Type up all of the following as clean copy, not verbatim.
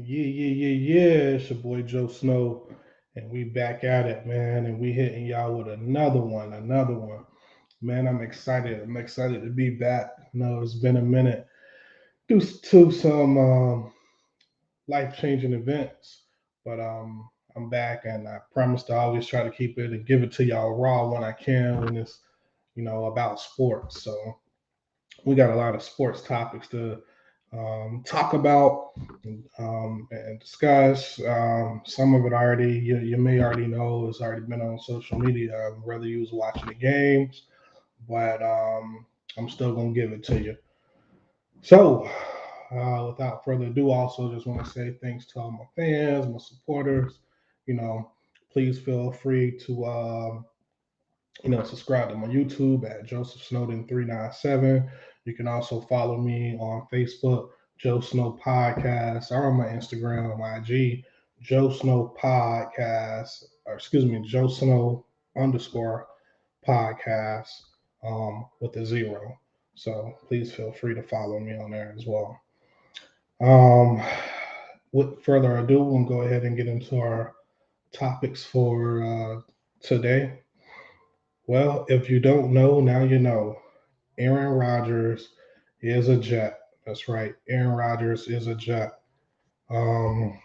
Yeah. It's your boy Joe Snow, and we back at it, man. And we hitting y'all with another one. Man, I'm excited. I'm excited to be back. It's been a minute due to some life changing events, but I'm back, and I promise to always try to keep it and give it to y'all raw when I can when it's about sports. So we got a lot of sports topics to talk about and discuss. Some of it already you may already know has already been on social media, whether you was watching the games, but I'm still gonna give it to you. So, without further ado, also just want to say thanks to all my fans, my supporters. You know, please feel free to subscribe to my YouTube at Joseph Snowden 397. You can also follow me on Facebook, Joe Snow Podcast, or on my Instagram, my IG, Joe Snow Podcast, or excuse me, Joe Snow underscore podcast with a zero. So please feel free to follow me on there as well. Um, with further ado, we'll go ahead and get into our topics for today. Well, if you don't know, now you know. Aaron Rodgers is a Jet. That's right. Aaron Rodgers is a Jet. Um,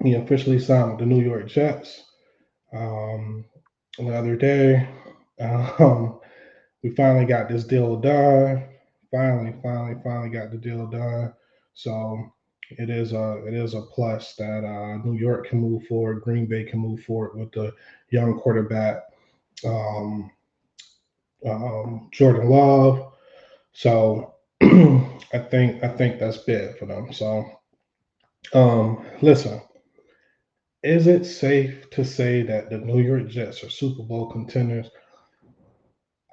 he officially signed with the New York Jets um, the other day. Um, we finally got this deal done. Finally got the deal done. So it is a plus that New York can move forward, Green Bay can move forward with the young quarterback um, Jordan Love. So I think that's big for them. So listen, is it safe to say that the New York Jets are Super Bowl contenders?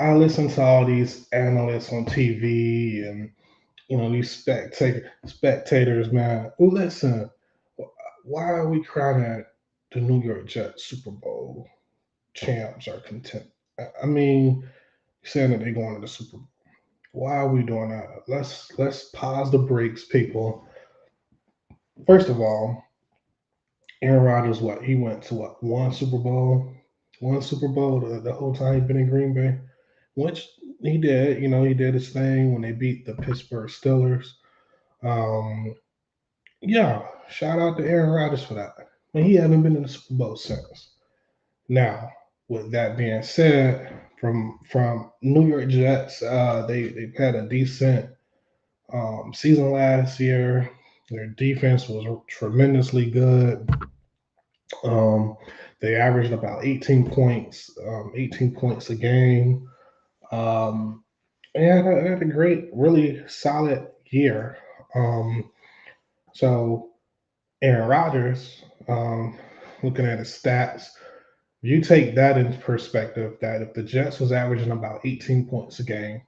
I listen to all these analysts on TV and these spectators, man. Listen, why are we crying at the New York Jets Super Bowl champs are content? I mean, saying that they're going to the Super Bowl. Why are we doing that? Let's pause the brakes, people. First of all, Aaron Rodgers, what he went to one Super Bowl the whole time he's been in Green Bay, which he did. He did his thing when they beat the Pittsburgh Steelers. Um, yeah, shout out to Aaron Rodgers for that. And he hasn't been in the Super Bowl since. Now, with that being said, from New York Jets, they've had a decent season last year. Their defense was tremendously good. Um, they averaged about 18 points a game. Um, and they had a great, really solid year. Um, so Aaron Rodgers, looking at his stats, you take that into perspective that if the Jets was averaging about 18 points a game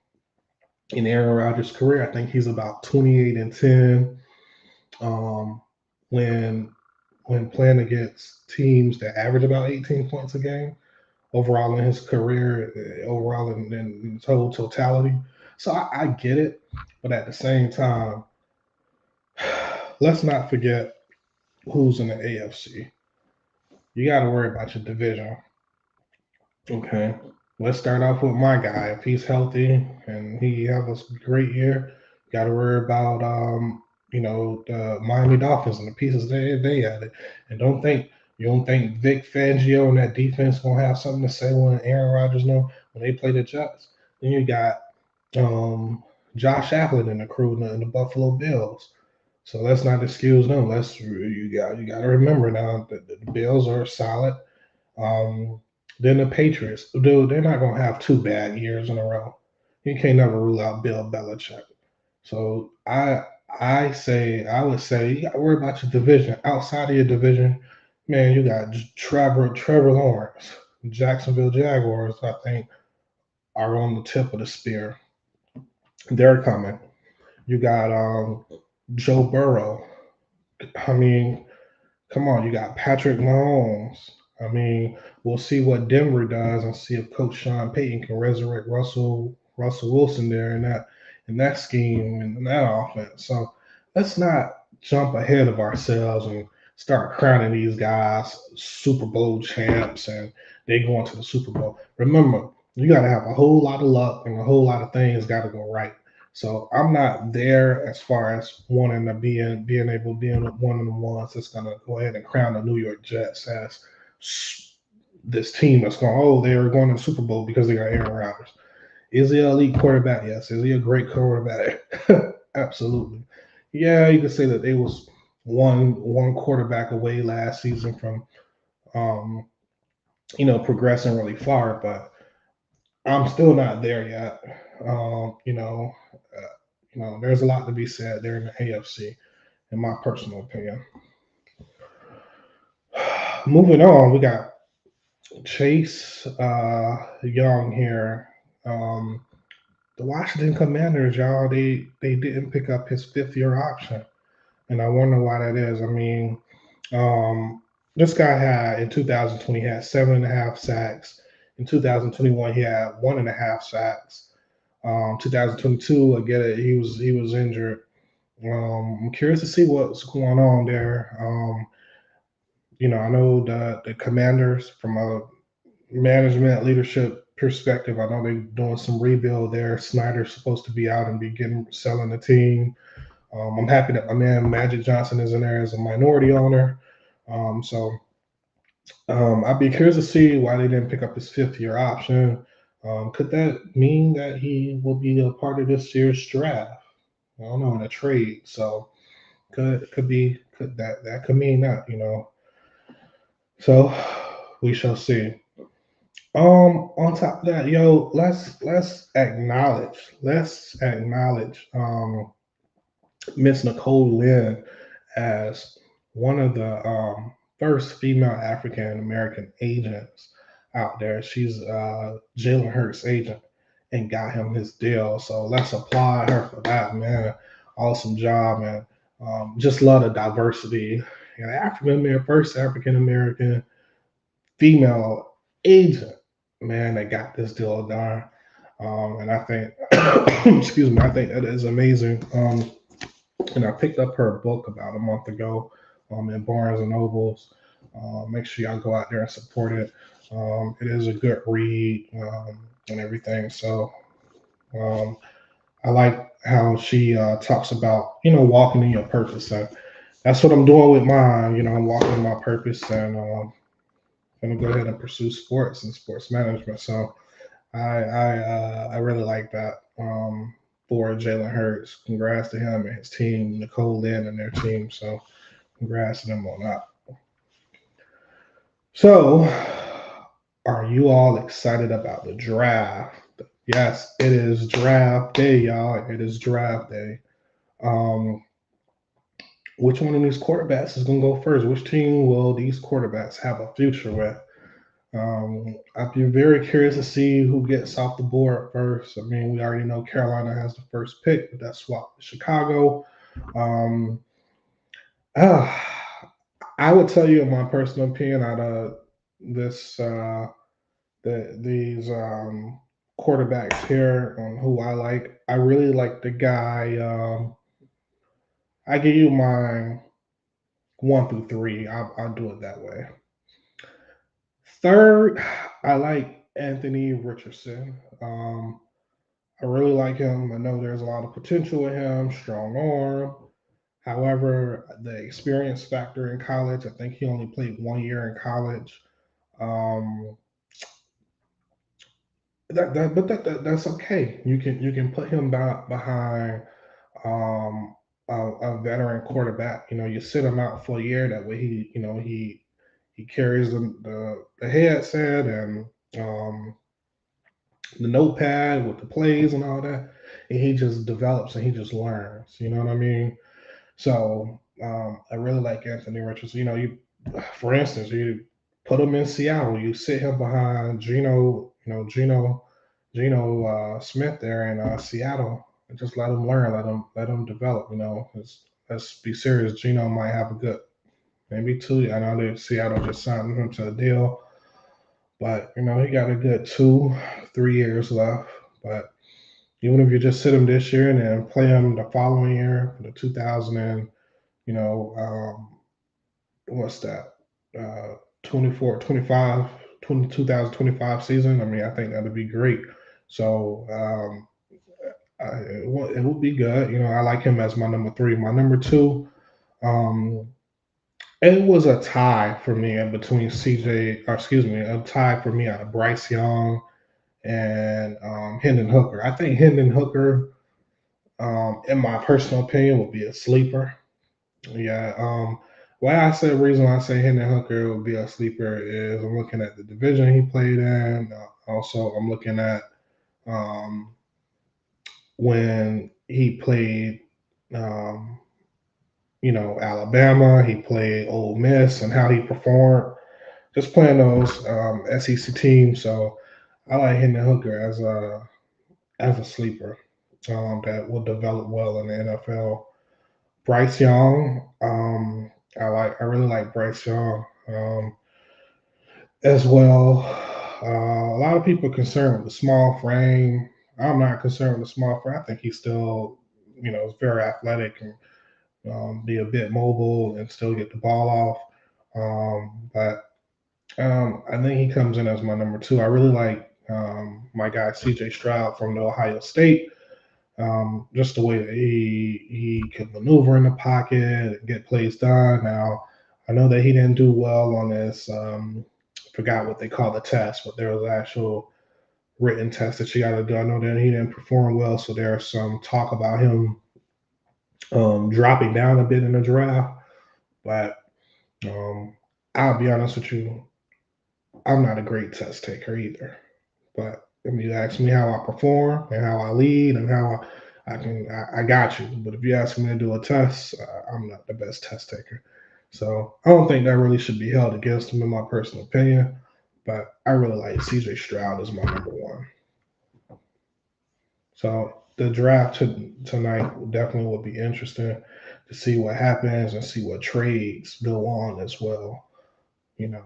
in Aaron Rodgers' career, I think he's about 28-10. Um, when playing against teams that average about 18 points a game overall in his career, overall in total totality. So I get it, but at the same time, let's not forget who's in the AFC. You got to worry about your division. Okay, let's start off with my guy. If he's healthy and he have a great year, you got to worry about the Miami Dolphins and the pieces they added. And don't think Vic Fangio and that defense gonna have something to say when Aaron Rodgers know when they play the Jets. Then you got um, Josh Allen and the crew in the Buffalo Bills. So let's not excuse them. You got to remember now that the Bills are solid. Um, then the Patriots, dude, they're not gonna have two bad years in a row. You can't never rule out Bill Belichick. So I would say you got to worry about your division. Outside of your division, man, you got Trevor Lawrence, Jacksonville Jaguars. I think are on the tip of the spear. They're coming. You got Joe Burrow. I mean, come on, you got Patrick Mahomes. I mean, we'll see what Denver does and see if Coach Sean Payton can resurrect Russell Wilson there in that scheme and in that offense. So let's not jump ahead of ourselves and start crowning these guys Super Bowl champs and they going to the Super Bowl. Remember, you got to have a whole lot of luck and a whole lot of things got to go right. So I'm not there as far as wanting to being able being one of the ones that's gonna go ahead and crown the New York Jets as this team that's going. Oh, they are going to the Super Bowl because they got Aaron Rodgers. Is he an elite quarterback? Yes. Is he a great quarterback? Absolutely. Yeah, you could say that they was one quarterback away last season from um, progressing really far, but I'm still not there yet. There's a lot to be said there in the AFC, in my personal opinion. Moving on, we got Chase Young here. Um, the Washington Commanders, y'all, they didn't pick up his 5th-year option, and I wonder why that is. I mean, this guy had in 2020 he had 7.5 sacks. In 2021 he had 1.5 sacks. 2022, I get it, he was injured. I'm curious to see what's going on there. I know the Commanders from a management leadership perspective. I know they're doing some rebuild there. Snyder's supposed to be out and begin selling the team. I'm happy that my man Magic Johnson is in there as a minority owner. I'd be curious to see why they didn't pick up his 5th-year option. Could that mean that he will be a part of this year's draft? I don't know, in a trade. So could could mean that. So we shall see. On top of that, yo, let's acknowledge Miss Nicole Lynn as one of the first female African American agents out there. She's Jalen Hurts' agent and got him his deal. So let's applaud her for that, man. Awesome job, man. Just love the diversity. First African American female agent, man, that got this deal done. And I think, excuse me, I think that is amazing. And I picked up her book about a month ago in Barnes and Nobles. Make sure y'all go out there and support it. It is a good read and everything. So um, I like how she talks about walking in your purpose, and that's what I'm doing with mine. I'm walking in my purpose, and I'm gonna go ahead and pursue sports and sports management. So I really like that for Jalen Hurts. Congrats to him and his team, Nicole Lynn and their team. So congrats to them on that. So, are you all excited about the draft? Yes, it is draft day, y'all. It is draft day. Um, which one of these quarterbacks is going to go first? Which team will these quarterbacks have a future with? I'd be very curious to see who gets off the board first. I mean, we already know Carolina has the first pick, but that's swapped to Chicago. Um, uh, I would tell you, in my personal opinion, out of this, these quarterbacks here, who I like, I really like the guy. I give you my 1 through 3. I'll do it that way. Third, I like Anthony Richardson. I really like him. I know there's a lot of potential in him, strong arm. However, the experience factor in college, I think he only played 1 year in college. Um, that's okay. You can put him behind a veteran quarterback. You sit him out for a year. That way, he carries the headset and um, the notepad with the plays and all that, and he just develops and he just learns. You know what I mean? So I really like Anthony Richardson. For instance, you put him in Seattle, you sit him behind Geno Smith there in Seattle, and just let him learn, let him develop. Let's be serious. Geno might have a good maybe 2. I know that Seattle just signed him to a deal, but he got a good 2, 3 years left. But even if you just sit him this year and then play him the following year for the 2000 and You know, what's that? Uh, 24, 25, 2025 season. I mean, I think that'd be great. So it would be good. You know, I like him as my number three. My number two, um, it was a tie for me in between CJ, or excuse me, a tie for me out of Bryce Young and Hendon Hooker. I think Hendon Hooker, in my personal opinion, would be a sleeper. Yeah. Why I say reason why I say Hendon Hooker would be a sleeper is I'm looking at the division he played in. Also, I'm looking at um, when he played, um, Alabama. He played Ole Miss and how he performed. Just playing those SEC teams. So I like Hendon Hooker as a sleeper that will develop well in the NFL. Bryce Young, I really like Bryce Young as well. A lot of people are concerned with the small frame. I'm not concerned with the small frame. I think he's still, is very athletic and be a bit mobile and still get the ball off. But I think he comes in as my number two. I really like my guy CJ Stroud from the Ohio State. Just the way that he can maneuver in the pocket and get plays done. Now, I know that he didn't do well on this. Forgot what they call the test, but there was an actual written test that you got to do. I know that he didn't perform well, so there's some talk about him dropping down a bit in the draft. But um, I'll be honest with you, I'm not a great test taker either. But if you ask me how I perform and how I lead and how I got you. But if you ask me to do a test, I'm not the best test taker. So I don't think that really should be held against him in my personal opinion. But I really like CJ Stroud as my number one. So the draft tonight definitely will be interesting to see what happens and see what trades go on as well. You know.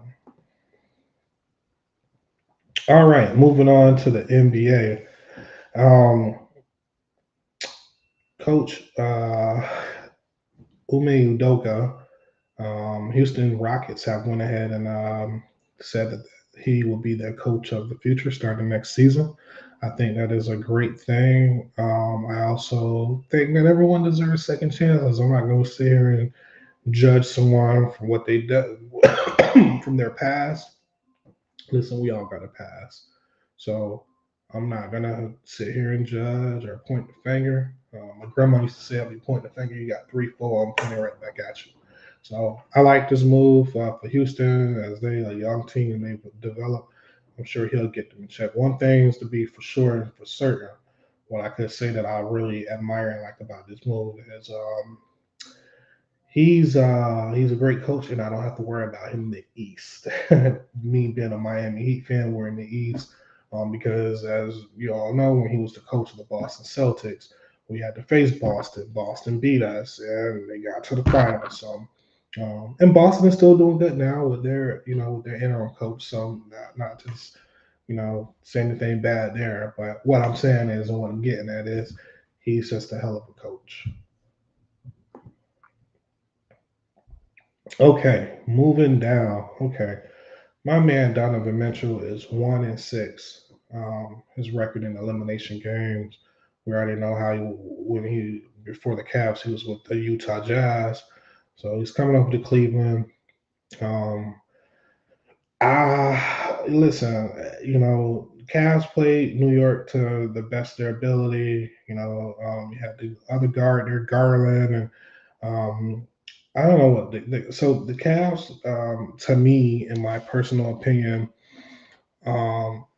All right, moving on to the NBA. Um, Coach Ume Udoka, Houston Rockets have went ahead and said that he will be their coach of the future starting next season. I think that is a great thing. I also think that everyone deserves second chances. I'm not going to sit here and judge someone from what they do from their past. Listen, we all got a past, so I'm not gonna sit here and judge or point the finger. My grandma used to say, "If you point the finger, you got three, four. I'm pointing right back at you." So I like this move for Houston as they a young team and they develop. I'm sure he'll get them in check. One thing is to be for sure and for certain. What I could say that I really admire and like about this move is he's a great coach, and I don't have to worry about him in the East. Me being a Miami Heat fan, we're in the East because, as you all know, when he was the coach of the Boston Celtics, we had to face Boston. Boston beat us, and they got to the finals. So, and Boston is still doing good now with their, with their interim coach. So, not to say anything bad there, but what I'm saying is, and what I'm getting at is, he's just a hell of a coach. Okay, moving down. Okay. My man Donovan Mitchell is 1-6. His record in elimination games. We already know how when he before the Cavs he was with the Utah Jazz. So he's coming over to Cleveland. Um, listen, Cavs played New York to the best of their ability. You had the other guard there, Garland, and um, I don't know what. So the Cavs, to me, in my personal opinion,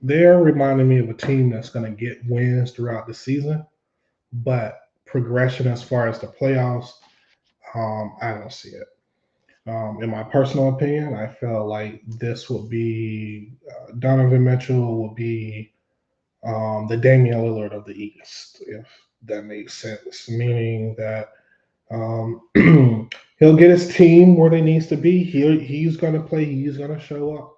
they're reminding me of a team that's going to get wins throughout the season, but progression as far as the playoffs, I don't see it. In my personal opinion, I feel like this would be Donovan Mitchell will be the Damian Lillard of the East, if that makes sense. Meaning that he'll get his team where they needs to be. He's going to play. He's going to show up.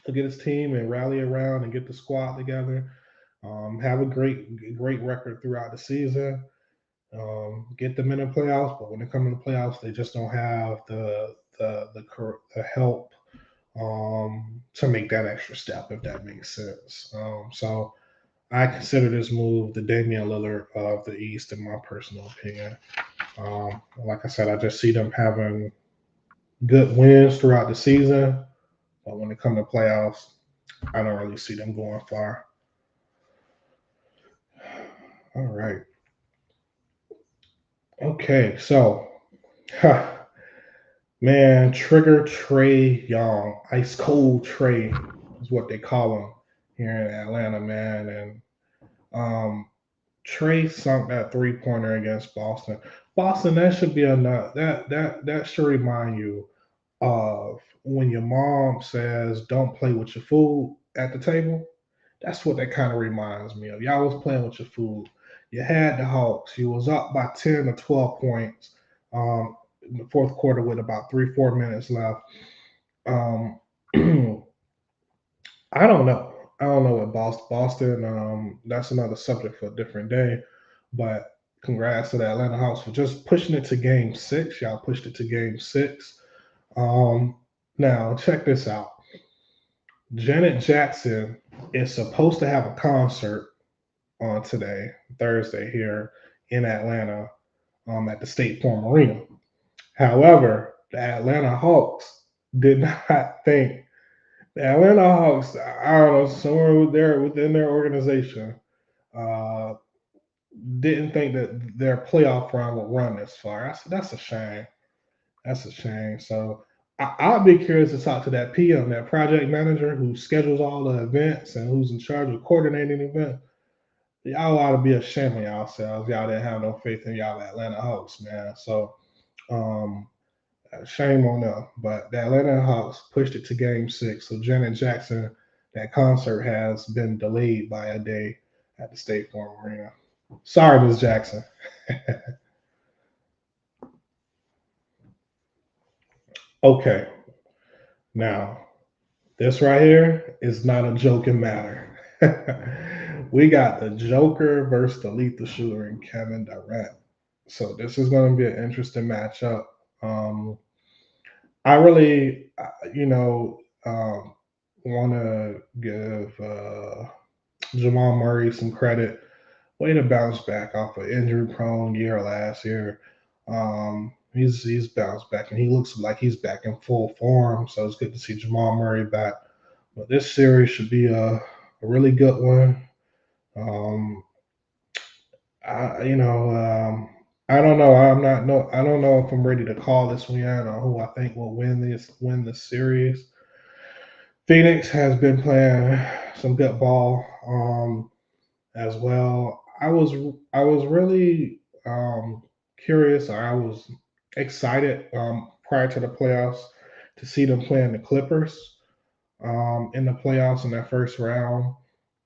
He'll get his team and rally around and get the squad together. Have a great record throughout the season. get them in the playoffs. But when they come in the playoffs, they just don't have the help to make that extra step, if that makes sense. So I consider this move the Damian Lillard of the East, in my personal opinion. Like I said, I just see them having good wins throughout the season, but when it comes to playoffs, I don't really see them going far. All right. Okay. So, man, Trigger Trey Young, Ice Cold Trey is what they call him here in Atlanta, man. And Trey sunk that 3-pointer against Boston. Boston, that should be enough. That should remind you of when your mom says, "Don't play with your food at the table." That's what that kind of reminds me of. Y'all was playing with your food. You had the Hawks. You was up by 10 or 12 points in the fourth quarter with about 3, 4 minutes left. Um, I don't know. I don't know what Boston. That's another subject for a different day. But congrats to the Atlanta Hawks for just pushing it to Game 6. Y'all pushed it to Game 6. Um, Now check this out. Janet Jackson is supposed to have a concert on today, Thursday, here in Atlanta, at the State Farm Arena. However, the Atlanta Hawks did not think the Atlanta Hawks, I don't know, somewhere there within their organization, uh, didn't think that their playoff run would run this far. That's a shame. That's a shame. So I'll be curious to talk to that PM, that project manager who schedules all the events and who's in charge of coordinating events. Y'all ought to be ashamed of yourselves. Y'all didn't have no faith in y'all Atlanta Hawks, man. So um, shame on them. But the Atlanta Hawks pushed it to Game 6. So Janet Jackson, that concert has been delayed by a day at the State Farm Arena. Sorry, Ms. Jackson. Okay, now this right here is not a joking matter. We got the Joker versus the Lethal Shooter and Kevin Durant. So this is going to be an interesting matchup. Um, I really, want to give Jamal Murray some credit. Way to bounce back off an injury-prone year last year. He's bounced back and he looks like he's back in full form. So it's good to see Jamal Murray back. But this series should be a really good one. Um, I don't know. I'm not no. I don't know if I'm ready to call this one yet or who I think will win this series. Phoenix has been playing some good ball as well. I was really curious, or I was excited prior to the playoffs to see them playing the Clippers in the playoffs in that first round.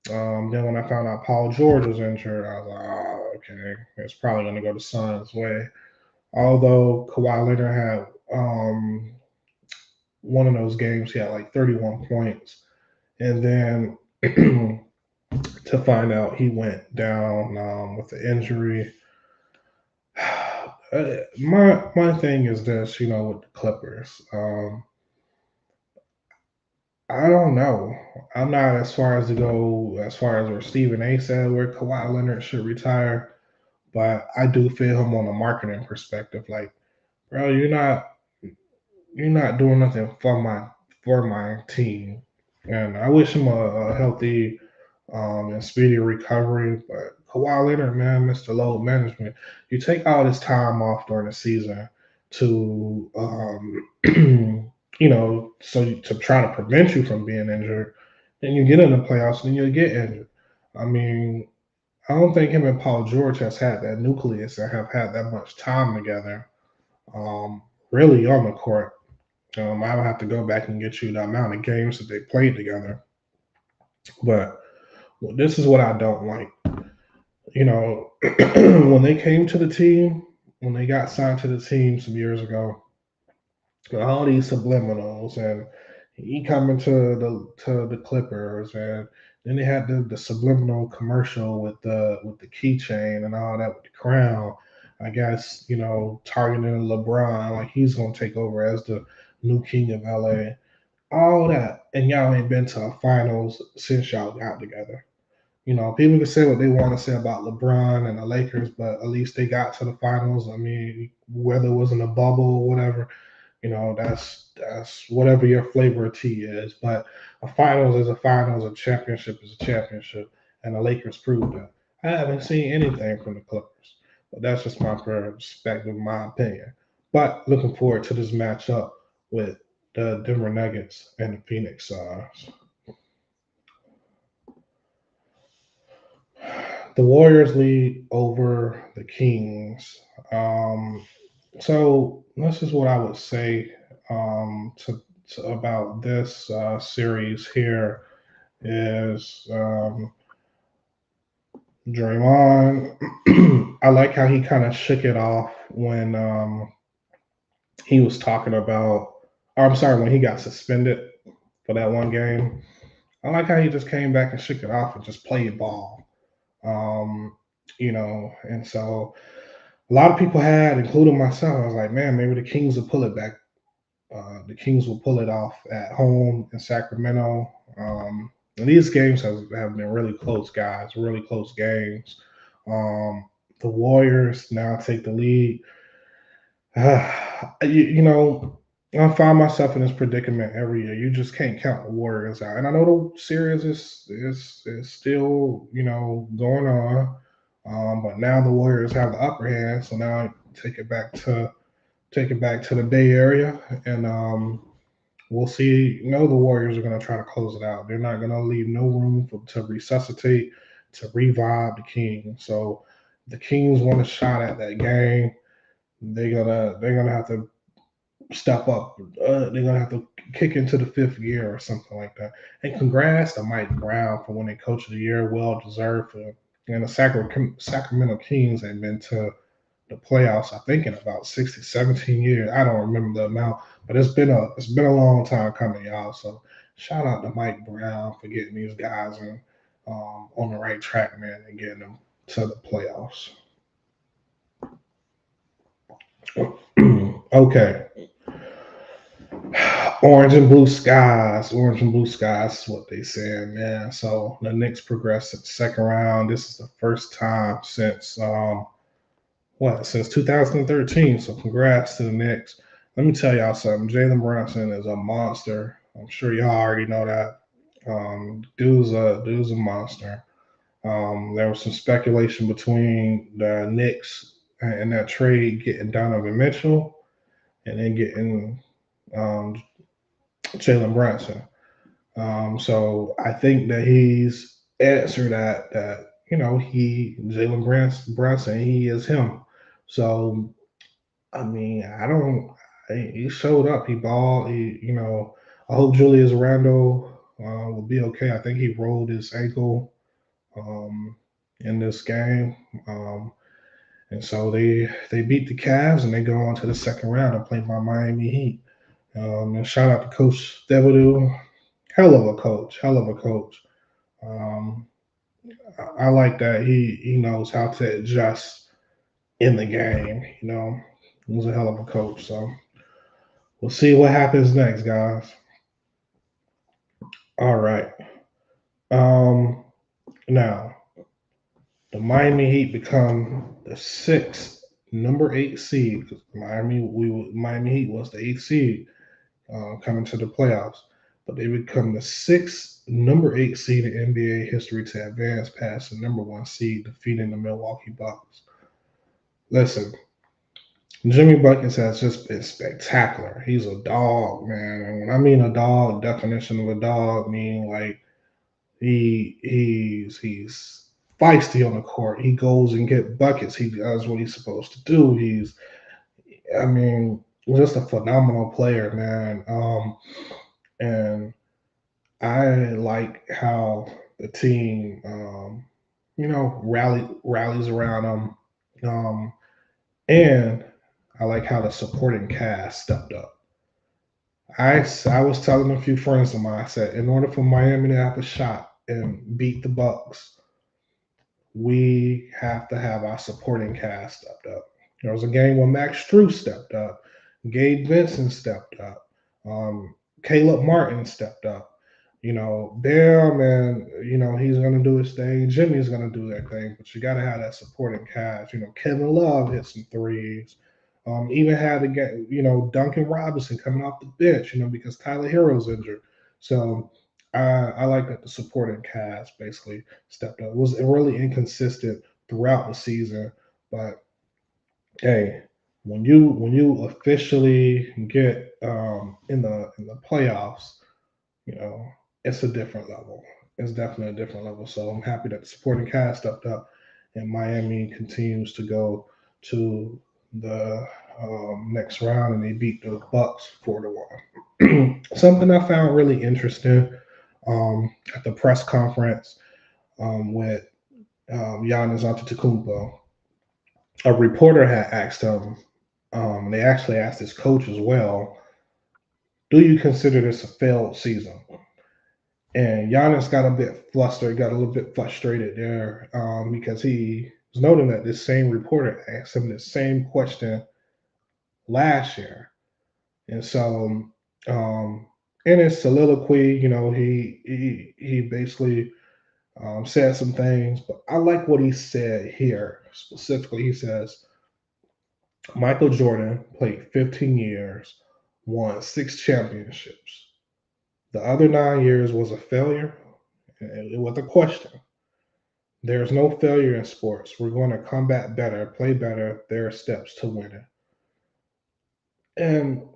Then when I found out Paul George was injured, I was like, oh, okay, it's probably going to go the Suns' way. Although Kawhi Leonard had one of those games, he had like 31 points, and then to find out he went down with the injury. My thing is this, with the Clippers. I don't know. I'm not as far as to go as far as where Stephen A. said where Kawhi Leonard should retire, but I do feel him on a marketing perspective. Like, bro, you're not doing nothing for my team, and I wish him a healthy and speedy recovery. But Kawhi Leonard, man, Mr. Load Management, you take all this time off during the season to, so to try to prevent you from being injured. Then you get in the playoffs, and you get injured. I mean, I don't think him and Paul George has had that nucleus and have had that much time together, um, really on the court. I would have to go back and get you the amount of games that they played together. But this is what I don't like. When they came to the team, when they got signed to the team some years ago, all these subliminals and he coming to the Clippers and then they had the subliminal commercial with the keychain and all that with the crown. I guess, targeting LeBron, like he's gonna take over as the new king of LA. All that, and y'all ain't been to a finals since y'all got together. People can say what they want to say about LeBron and the Lakers, but at least they got to the finals. I mean, whether it was in a bubble or whatever, that's whatever your flavor of tea is. But a finals is a finals, a championship is a championship, and the Lakers proved that. I haven't seen anything from the Clippers, but that's just my perspective, my opinion. But looking forward to this matchup with the Denver Nuggets and the Phoenix Suns. The Warriors lead over the Kings. Um, so this is what I would say to about this series here is Draymond. I like how he kind of shook it off when he was talking about, or I'm sorry, when he got suspended for that one game. I like how he just came back and shook it off and just played ball. Um, and so a lot of people had, including myself, I was like, man, maybe the Kings will pull it back. The Kings will pull it off at home in Sacramento. And these games have been really close, guys, really close games. Um, the Warriors now take the lead. I find myself in this predicament every year. You just can't count the Warriors out. And I know the series is still, going on. But now the Warriors have the upper hand, so now I take it back to the Bay Area, and we'll see. The Warriors are going to try to close it out. They're not going to leave no room to resuscitate, to revive the Kings. So the Kings want a shot at that game. They're gonna have to step up. They're gonna have to kick into the fifth gear or something like that. And congrats to Mike Brown for winning Coach of the Year, well deserved. And the Sacramento Kings have been to the playoffs, I think, in about 60, 17 years. I don't remember the amount, but it's been a long time coming, y'all. So shout out to Mike Brown for getting these guys on the right track, man, and getting them to the playoffs. Okay. Orange and blue skies is what they said, man. So the Knicks progressed to the second round. This is the first time since since 2013. So congrats to the Knicks. Let me tell y'all something. Jalen Brunson is a monster. I'm sure y'all already know that. Dude's a monster. There was some speculation between the Knicks and that trade getting Donovan Mitchell and then getting um, Jalen Brunson. So I think that he's answered that he Brunson, he is him. So I mean, I don't. He showed up. He balled. I hope Julius Randle will be okay. I think he rolled his ankle um, in this game, and so they beat the Cavs and they go on to the second round and play by Miami Heat. And shout out to Coach Thibodeau. Hell of a coach. Hell of a coach. Um, I like that he knows how to adjust in the game. He's a hell of a coach. So we'll see what happens next, guys. All right. Um, Now the Miami Heat become the sixth, number 8 seed. Miami Heat was the 8th seed coming to the playoffs, but they become the sixth, number 8 seed in NBA history to advance past the number 1 seed, defeating the Milwaukee Bucks. Listen, Jimmy Buckets has just been spectacular. He's a dog, man. And when I mean a dog, definition of a dog, meaning like he's feisty on the court. He goes and get buckets. He does what he's supposed to do. I mean, just a phenomenal player, man. And I like how the team, rallies around him. And I like how the supporting cast stepped up. I was telling a few friends of mine, I said, in order for Miami to have a shot and beat the Bucks, we have to have our supporting cast stepped up. There was a game where Max Strus stepped up, Gabe Vincent stepped up, Caleb Martin stepped up. Bam, and he's gonna do his thing. Jimmy's gonna do that thing, but you gotta have that supporting cast. Kevin Love hit some threes. Even had to get Duncan Robinson coming off the bench. Because Tyler Hero's injured. So I like that the supporting cast basically stepped up. It was really inconsistent throughout the season, but hey, when you officially get in the playoffs, you know, it's a different level. It's definitely a different level. So I'm happy that the supporting cast stepped up, and Miami continues to go to the next round, and they beat the Bucks 4-1. Something I found really interesting at the press conference with Giannis Antetokounmpo, a reporter had asked him. They actually asked his coach as well. Do you consider this a failed season? And Giannis got a bit flustered, got a little bit frustrated there because he was noting that this same reporter asked him the same question last year. And so, um, in his soliloquy, he basically said some things, but I like what he said here specifically. He says, Michael Jordan played 15 years, won 6 championships. The other 9 years was a failure. It was a question. There's no failure in sports. We're going to come back better, play better. There are steps to winning. And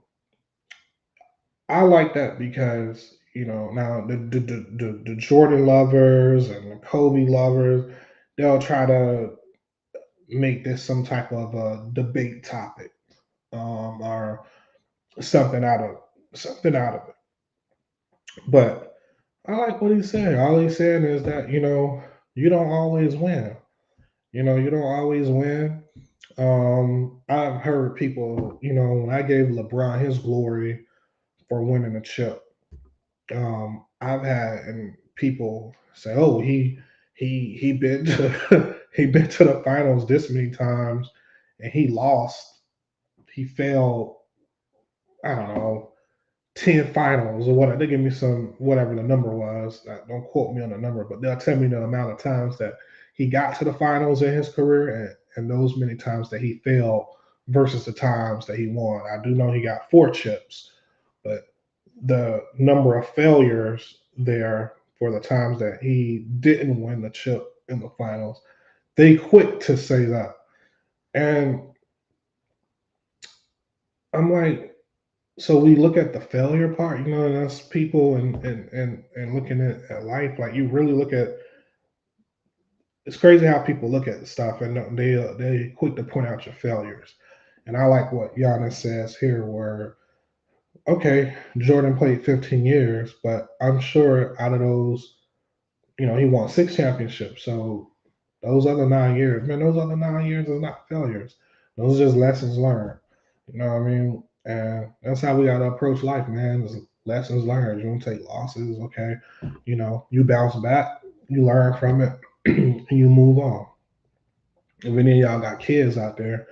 I like that because, now the Jordan lovers and the Kobe lovers, they'll try to make this some type of a debate topic or something out of it. But I like what he's saying. All he's saying is that, you don't always win. You don't always win. I've heard people, when I gave LeBron his glory for winning a chip, I've had and people say, "Oh, he been to he been to the finals this many times, and he lost. He failed. I don't know, 10 finals or whatever." They give me some whatever the number was. Don't quote me on the number, but they'll tell me the amount of times that he got to the finals in his career, and those many times that he failed versus the times that he won. I do know he got 4 chips, but the number of failures there for the times that he didn't win the chip in the finals, they quick to say that. And I'm like, so we look at the failure part, and that's people and looking at life. Like you really look at, it's crazy how people look at stuff and they quick to point out your failures. And I like what Giannis says here, where okay, Jordan played 15 years, but I'm sure out of those, he won 6 championships. So those other 9 years, man, those other 9 years is not failures. Those are just lessons learned. You know what I mean? And that's how we gotta approach life, man. Is lessons learned. You don't take losses, okay? You bounce back, you learn from it, and you move on. If any of y'all got kids out there,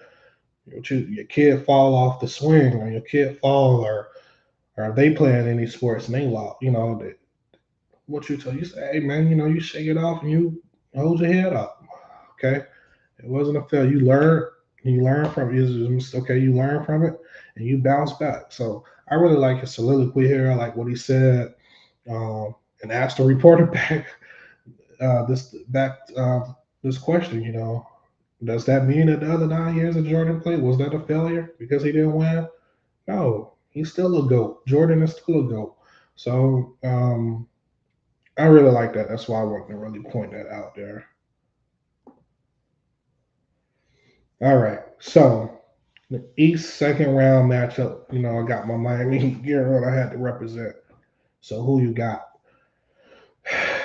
your kid fall off the swing, or your kid fall, or if they playing any sports and they lost, what you tell you say, hey man, you shake it off and you hold your head up. Okay. It wasn't a fail. You learn from it. Okay, you learn from it and you bounce back. So I really like his soliloquy here. I like what he said. And asked the reporter this question, does that mean that the other 9 years that Jordan played was that a failure because he didn't win? No, he's still a GOAT. Jordan is still a GOAT. So I really like that. That's why I wanted to really point that out there. All right. So the East second round matchup, I got my Miami Heat gear on. I had to represent. So who you got?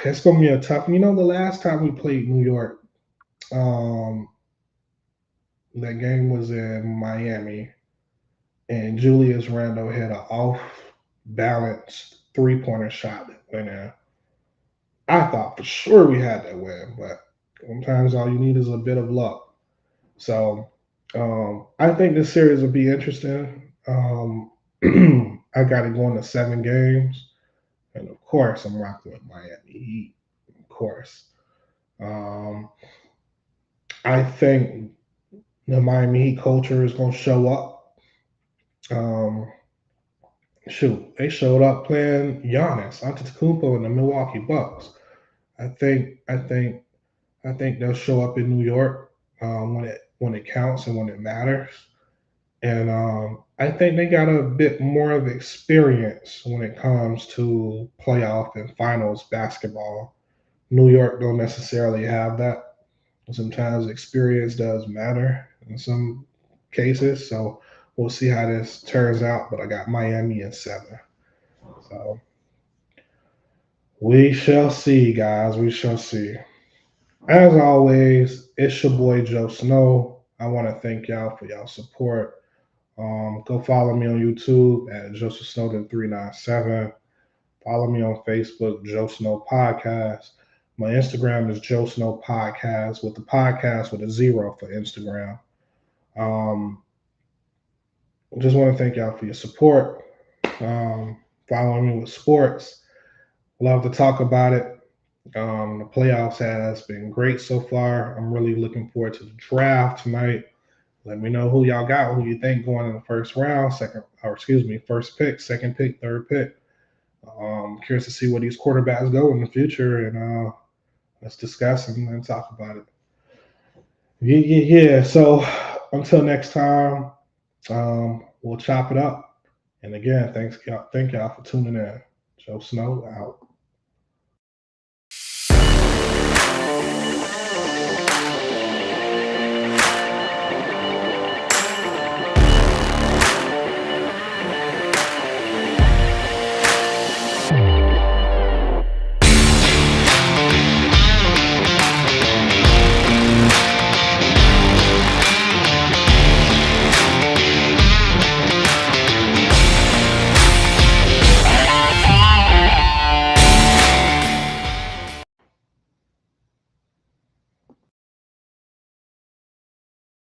It's gonna be a tough. The last time we played New York, um, that game was in Miami, and Julius Randle had an off balance 3-pointer shot that went in. I thought for sure we had that win, but sometimes all you need is a bit of luck. So I think this series will be interesting. I got it going to 7 games, and of course, I'm rocking with Miami Heat. Of course, um, I think the Miami Heat culture is going to show up. Um, Shoot, they showed up playing Giannis Antetokounmpo and the Milwaukee Bucks. I think, I think, I think they'll show up in New York when it counts and when it matters. And I think they got a bit more of experience when it comes to playoff and finals basketball. New York don't necessarily have that. Sometimes experience does matter in some cases. So we'll see how this turns out. But I got Miami in 7. So we shall see, guys. We shall see. As always, it's your boy Joe Snow. I want to thank y'all for y'all support. Go follow me on YouTube at Joseph Snowden 397. Follow me on Facebook, Joe Snow Podcast. My Instagram is Joe Snow Podcast with the podcast with a 0 for Instagram. Um, just want to thank y'all for your support. Following me with sports. Love to talk about it. The playoffs has been great so far. I'm really looking forward to the draft tonight. Let me know who y'all got, who you think going in the first round, first pick, second pick, third pick. Curious to see where these quarterbacks go in the future, and let's discuss and talk about it. Yeah. So until next time, we'll chop it up. And again, thank y'all for tuning in. Joe Snow out.